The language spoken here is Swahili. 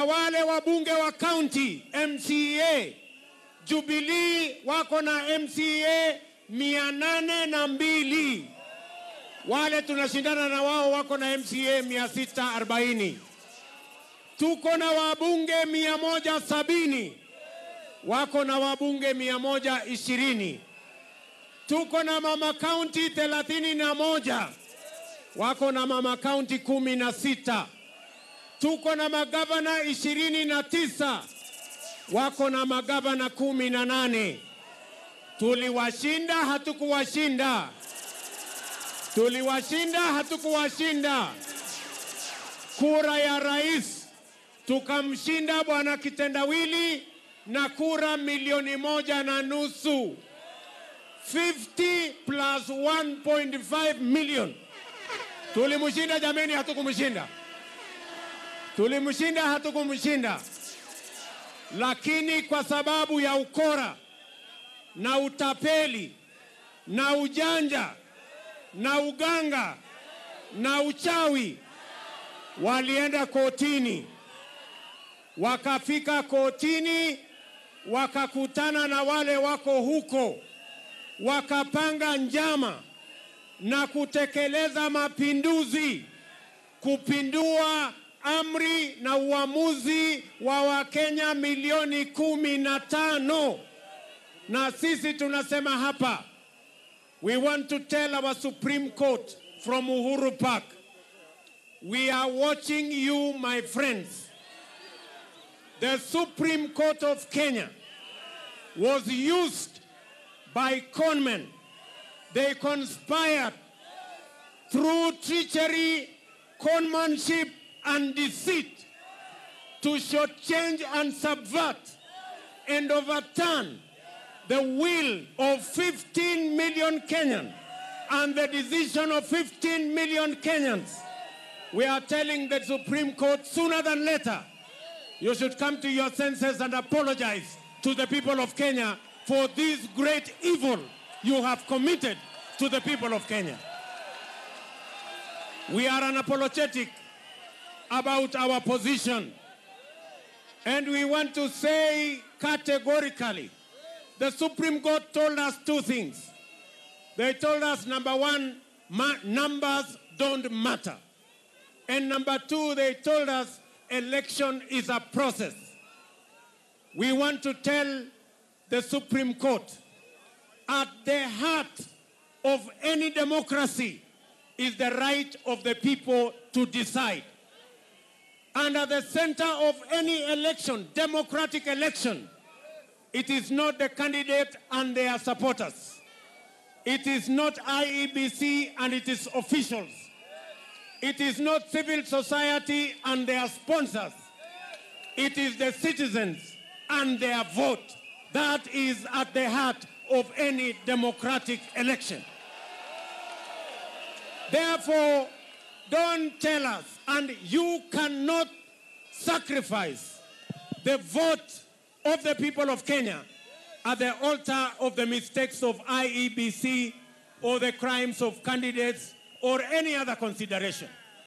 Wale wabunge wa county MCA, Jubilee wako na MCA 802. Wale tunashindana na wao wako na MCA 640. Tuko na wabunge 170. Wako na wabunge 120. Tuko na mama county 31. Wako na mama county 16. Tuko na magavana 29. Wako na magavana 18. Tuliwashinda hatukuwashinda. Tuliwashinda hatukuwashinda. Kura ya rais tukamshinda bwana Kitendawili na kura 1.5 milioni. 50 plus 1.5 million. Tulimshinda jameni, hatukumshinda. Tulimshinda hatukumshinda. Lakini kwa sababu ya ukora na utapeli na ujanja na uganga na uchawi, walienda kotini. Wakafika kotini, wakakutana na wale wako huko, wakapanga njama na kutekeleza mapinduzi, kupindua amri na uamuzi wa Wakenya milioni 15. Na sisi tunasema hapa, we want to tell our Supreme Court from Uhuru Park, we are watching you, my friends. The Supreme Court of Kenya was used by conmen. They conspired through treachery, conmanship, and deceit to shortchange and subvert and overturn the will of 15 million Kenyans and the decision of 15 million Kenyans. We are telling the Supreme Court sooner than later, you should come to your senses and apologize to the people of Kenya for this great evil you have committed to the people of Kenya. We are unapologetic about our position, and we want to say categorically, the Supreme Court told us two things. They told us, number one, numbers don't matter. And number two, they told us election is a process. We want to tell the Supreme Court, at the heart of any democracy is the right of the people to decide. And at the center of any election, democratic election, it is not the candidate and their supporters. It is not IEBC and its officials. It is not civil society and their sponsors. It is the citizens and their vote. That is at the heart of any democratic election. Therefore, don't tell us, and you cannot sacrifice the vote of the people of Kenya at the altar of the mistakes of IEBC or the crimes of candidates or any other consideration.